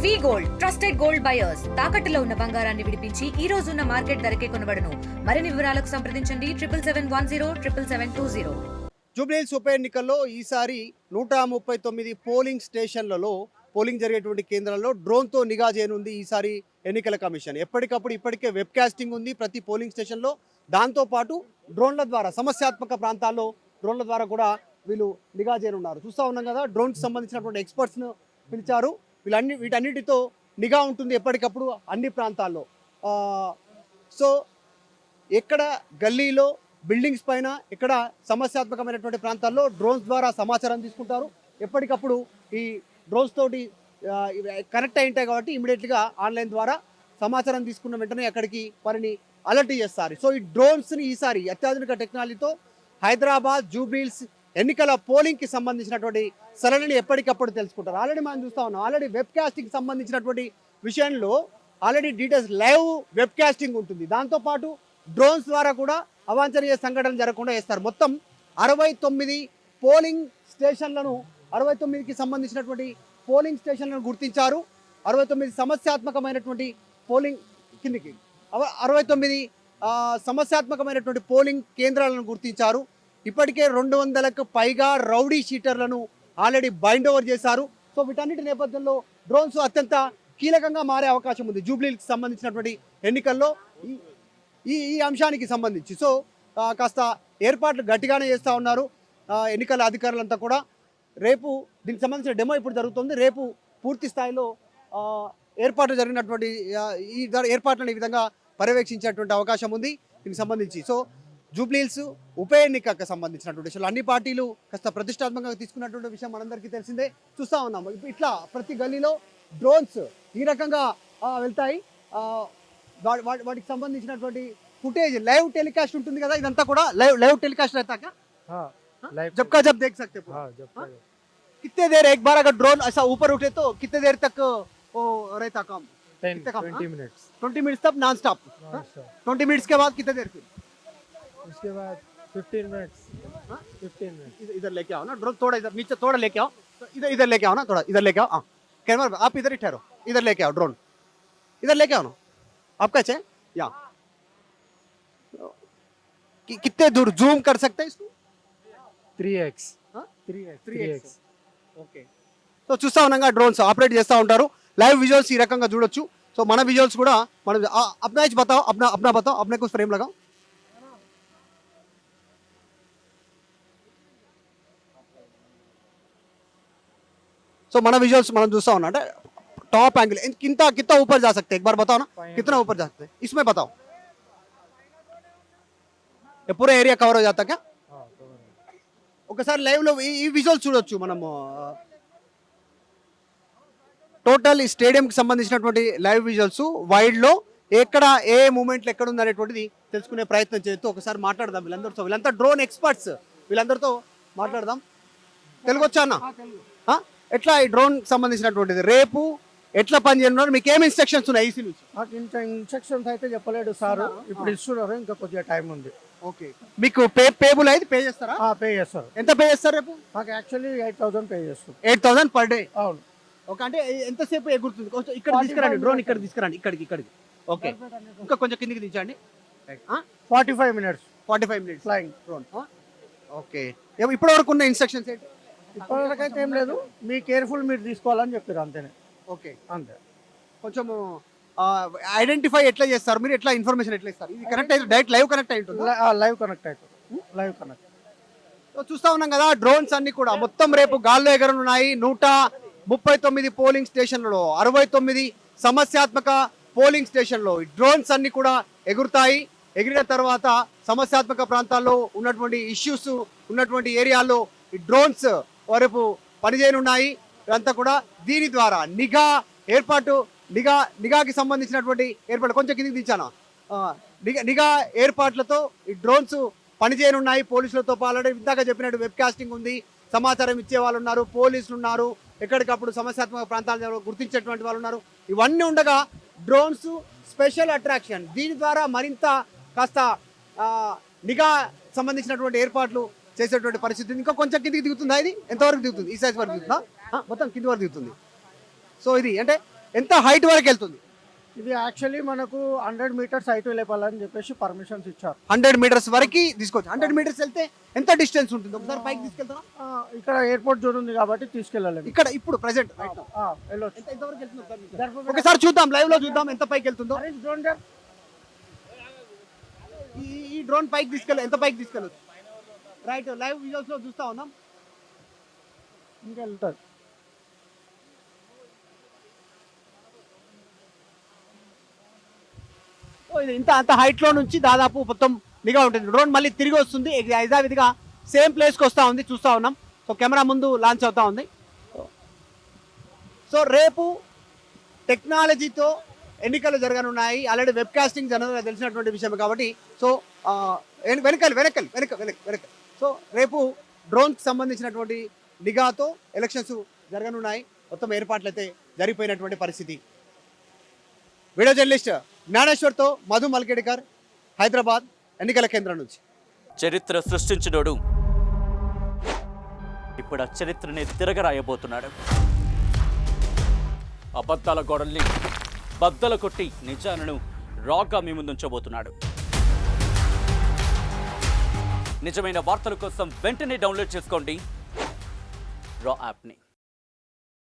వి gold trusted gold buyers తాకట్టులో ఉన్న బంగారాన్ని విడిపించి ఈ రోజు ఉన్న మార్కెట్ ధరకే కొనబడును. మరిన్ని వివరాలకు సంప్రదించండి 77107720. జూబ్లీహిల్స్ ఉప ఎన్నికల్లో ఈసారి 139 పోలింగ్ స్టేషన్లలో పోలింగ్ జరిగేటువంటి కేంద్రాల్లో డ్రోన్తో నిఘా చేయనుంది ఈసారి ఎన్నికల కమిషన్. ఎప్పటికప్పుడు ఇప్పటికే వెబ్ కాస్టింగ్ ఉంది ప్రతి పోలింగ్ స్టేషన్లో. దాంతోపాటు డ్రోన్ల ద్వారా సమస్యాత్మక ప్రాంతాల్లో డ్రోన్ల ద్వారా కూడా వీళ్ళు నిఘా చేయనున్నారు. చూస్తూ ఉన్నాం కదా, డ్రోన్కి సంబంధించినటువంటి ఎక్స్పర్ట్స్ను పిలిచారు. వీటన్నిటితో నిఘా ఉంటుంది ఎప్పటికప్పుడు అన్ని ప్రాంతాల్లో. సో ఎక్కడ గల్లీలో బిల్డింగ్స్ పైన ఇక్కడ సమస్యాత్మకమైనటువంటి ప్రాంతాల్లో డ్రోన్స్ ద్వారా సమాచారం తీసుకుంటారు. ఎప్పటికప్పుడు ఈ డ్రోన్స్ తోటి కనెక్ట్ అయి ఉంటాయి కాబట్టి ఇమీడియట్గా ఆన్లైన్ ద్వారా సమాచారం తీసుకున్న వెంటనే అక్కడికి వారిని అలర్ట్ చేస్తారు. సో ఈ డ్రోన్స్ని ఈసారి అత్యాధునిక టెక్నాలజీతో హైదరాబాద్ జూబ్లీహిల్స్ ఎన్నికల పోలింగ్కి సంబంధించినటువంటి సరళిని ఎప్పటికప్పుడు తెలుసుకుంటారు. ఆల్రెడీ మనం చూస్తూ ఉన్నాం, ఆల్రెడీ వెబ్ కాస్టింగ్ సంబంధించినటువంటి విషయంలో already details live web casting ఉంటుంది. దాంతోపాటు డ్రోన్స్ ద్వారా కూడా అవాంఛనీయ సంఘటనలు జరగకుండా చేస్తారు. మొత్తం 69 పోలింగ్ స్టేషన్లను 69కి సంబంధించినటువంటి పోలింగ్ స్టేషన్లను గుర్తించారు. 69 సమస్యాత్మకమైనటువంటి పోలింగ్ కిందికి 69 సమస్యాత్మకమైనటువంటి పోలింగ్ కేంద్రాలను గుర్తించారు. ఇప్పటికే 200కు పైగా రౌడీ షీటర్లను ఆల్రెడీ బైండ్ ఓవర్ చేశారు. సో వీటన్నిటి నేపథ్యంలో డ్రోన్స్ అత్యంత కీలకంగా మారే అవకాశం ఉంది జూబ్లీహిల్స్కి సంబంధించినటువంటి ఎన్నికల్లో ఈ అంశానికి సంబంధించి. సో కాస్త ఏర్పాట్లు గట్టిగానే చేస్తూ ఉన్నారు ఎన్నికల అధికారులంతా కూడా. రేపు దీనికి సంబంధించిన డెమో ఇప్పుడు జరుగుతుంది. రేపు పూర్తి స్థాయిలో ఏర్పాట్లు జరిగినటువంటి ఈ ఏర్పాట్లను ఈ విధంగా పర్యవేక్షించేటువంటి అవకాశం ఉంది దీనికి సంబంధించి. సో జూబ్లీహిల్స్ ఉప ఎన్నికకు సంబంధించినటువంటి విషయాలు అన్ని పార్టీలు కాస్త ప్రతిష్టాత్మకంగా తీసుకున్నటువంటి విషయం మనందరికీ తెలిసిందే. చూస్తూ ఉన్నాము ఇట్లా ప్రతి గల్లీలో డ్రోన్స్ ఈ రకంగా వెళ్తాయి. వాటికి సంబంధించినటువంటి ఫుటేజ్ లైవ్ టెలికాస్ట్ ఉంటుంది కదా, ఇదంతా కూడా లైవ్ టెలికాస్ట్ रहता क्या? जब का जब देख सकते हो. कितने देर एक बार अगर ड्रोन ऐसा ऊपर उठे तो कितने देर तक वो रहता काम? 20 मिनट्स 20 मिनट्स तक नॉन स्टॉप. 20 मिनट्स के बाद कितने देर फिर? उसके बाद 15 मिनट्स 15 मिनट्स इधर लेके आओ ना ड्रोन, थोड़ा इधर नीचे थोड़ा लेके आओ. इधर लेके आओ ना, थोड़ा इधर लेके आओ. हाँ कैमरा आप इधर ही ठहरो, इधर लेके आओ ड्रोन, इधर लेके आओ ना. आप कैसे या कितने दूर जूम कर सकते हैं इसको? 3x 3x. ఓకే. సో చూస్తూ ఉన్నాగా డ్రోన్స్ ఆపరేట్ చేస్తూ ఉంటారు. లైవ్ విజువల్స్ ఈ రకంగా చూడొచ్చు. సో మన విజువల్స్ కూడా మనం अपना एज बताओ, अपना बताओ, अपने कुछ फ्रेम लगाओ. సో మన విజువల్స్ మనం చూస్తూ ఉన్నాం అంటే टॉप एंगल कितना ऊपर जा सकते हैं एक बार बताओ ना, कितना ऊपर जा सकते हैं इसमें बताओ. ये पूरा एरिया कवर हो जाता क्या? ఒకసారి లైవ్ లో ఈ విజువల్ చూడొచ్చు మనము. టోటల్ ఈ స్టేడియం కి సంబంధించినటువంటి లైవ్ విజువల్స్ వైడ్ లో ఎక్కడ ఏ మూమెంట్లు ఎక్కడ ఉంది అనేటువంటిది తెలుసుకునే ప్రయత్నం చేస్తూ ఒకసారి మాట్లాడదాం వీళ్ళందరితో. వీళ్ళంతా డ్రోన్ ఎక్స్పర్ట్స్, వీళ్ళందరితో మాట్లాడదాం. తెలుగు వచ్చా అన్న? ఎట్లా ఈ డ్రోన్ సంబంధించినటువంటిది రేపు ఎట్లా పని చేయనున్నారు, మీకు ఏమి ఇన్స్ట్రక్షన్స్ ఉన్నాయి ఈసీ నుంచి? నాకు ఇంత ఇన్స్ట్రక్షన్స్ అయితే చెప్పలేడు సార్, ఇప్పుడు ఇస్తున్నారు, ఇంకా కొద్దిగా టైం ఉంది. ఓకే. మీకు పేబుల్ అయితే పే చేస్తారా? పే చేస్తారు. ఎంత పే చేస్తారు రేపు? నాకు యాక్చువల్లీ 8,000 పే చేస్తారు. 8,000 పర్ డే. అవును. ఓకే. అంటే ఎంతసేపు ఎగురుతుంది? ఇక్కడ తీసుకురండి డ్రోన్, ఇక్కడ తీసుకురండి, ఇక్కడికి. ఓకే. ఇంకా కొంచెం కిందికి దించండి. 45 మినిట్స్ ఫ్లయింగ్ డ్రోన్. ఓకే. ఇప్పటి వరకు ఉన్న ఇన్స్ట్రక్షన్స్ ఏంటి? ఇప్పటివరకైతే ఏం లేదు, మీ కేర్ఫుల్ మీరు తీసుకోవాలని చెప్పారు అంతేనే. ఓకే. అంతే. కొంచెం ఐడెంటిఫై ఎట్లా చేస్తారు మీరు, ఎట్లా ఇన్ఫర్మేషన్ ఎట్లా ఇస్తారు? ఇది కనెక్ట్ అయితే డైరెక్ట్ లైవ్ కనెక్ట్ అయి ఉంటుంది. లైవ్ కనెక్ట్ అవుతుంది. Live connect. చూస్తూ ఉన్నాం కదా డ్రోన్స్ అన్ని కూడా మొత్తం రేపు గాల్లో ఎగరనున్నాయి. 139 పోలింగ్ స్టేషన్లలో 69 సమస్యాత్మక పోలింగ్ స్టేషన్లో ఈ డ్రోన్స్ అన్ని కూడా ఎగురుతాయి. ఎగిరిన తర్వాత సమస్యాత్మక ప్రాంతాల్లో ఉన్నటువంటి ఇష్యూస్ ఉన్నటువంటి ఏరియాల్లో ఈ డ్రోన్స్ రేపు పనిచేయనున్నాయి. ఇదంతా కూడా దీని ద్వారా నిఘాకి సంబంధించినటువంటి ఏర్పాటు. కొంచెం కిందికి దించాను. నిఘా ఏర్పాట్లతో ఈ డ్రోన్స్ పనిచేయనున్నాయి. పోలీసులతో పాల్గొని ఇందాక చెప్పినట్టు వెబ్ కాస్టింగ్ ఉంది, సమాచారం ఇచ్చే వాళ్ళు ఉన్నారు, పోలీసులు ఉన్నారు, ఎక్కడికప్పుడు సమస్యాత్మక ప్రాంతాలను గుర్తించేటువంటి వాళ్ళు ఉన్నారు. ఇవన్నీ ఉండగా డ్రోన్స్ స్పెషల్ అట్రాక్షన్. దీని ద్వారా మరింత కాస్త నిఘా సంబంధించినటువంటి ఏర్పాట్లు చేసేటువంటి పరిస్థితి. ఇంకా కొంచెం కిందికి దిగుతుందా? ఇది ఎంతవరకు దిగుతుంది? ఈ సైజ్ వరకు దిగుతుందా? మొత్తం కింది వరకు దిగుతుంది. సో ఇది అంటే ఎంత హైట్ వరకు వెళ్తుంది? ఇది యాక్చువల్లీ మనకు 100 మీటర్స్ హైట్ లేపాలని చెప్పేసి పర్మిషన్స్ ఇచ్చారు. 100 మీటర్స్ వరకు తీసుకోవచ్చు. 100 మీటర్స్ వెళ్తే ఎంత డిస్టెన్స్ ఉంటుంది? ఒకసారి పైకి తీసుకెళ్తారా? ఇక్కడ ఎయిర్పోర్ట్ జోన్ ఉంది కాబట్టి తీసుకెళ్ళలేము. ఇక్కడ ఇప్పుడు ప్రెసెంట్ వెళ్ళొచ్చు. ఎంతవరకు వెళ్తుందో ఒకసారి చూద్దాం, లైవ్ లో చూద్దాం ఎంత పైకి వెళ్తుందో. ఈ డ్రోన్ పైకి ఎంత పైకి తీసుకెళ్ళచ్చు? రైట్, లైవ్ విజువల్స్ లో చూస్తా ఉన్నాం. ఇంకా వెళ్తారు. ఇది అంత హైట్ లో నుంచి దాదాపు మొత్తం నిఘా ఉంటుంది. డ్రోన్ మళ్ళీ తిరిగి వస్తుంది, యథావిధిగా సేమ్ ప్లేస్కి వస్తూ ఉంది, చూస్తూ ఉన్నాం. సో కెమెరా ముందు లాంచ్ అవుతా ఉంది. సో రేపు టెక్నాలజీతో ఎన్నికలు జరగనున్నాయి. ఆల్రెడీ వెబ్ కాస్టింగ్ జనరల్గా తెలిసినటువంటి విషయం కాబట్టి సో వెనకల్ సో రేపు డ్రోన్కి సంబంధించినటువంటి నిఘాతో ఎలక్షన్స్ జరగనున్నాయి. మొత్తం ఏర్పాట్లు అయితే జరిగిపోయినటువంటి పరిస్థితి. వీడియో జర్నలిస్ట్ జ్ఞానేశ్వర్తో మధు మల్కేడికర్, హైదరాబాద్ ఎన్నికల కేంద్రం నుంచి. చరిత్ర సృష్టించినోడు ఇప్పుడు ఆ చరిత్రని తిరగరాయబోతున్నాడు. అబద్ధాల గోడల్ని బద్దలు కొట్టి నిజాలను రాగా మీ ముందుంచబోతున్నాడు. నిజమైన వార్తల కోసం వెంటనే డౌన్లోడ్ చేసుకోండి రా యాప్ని.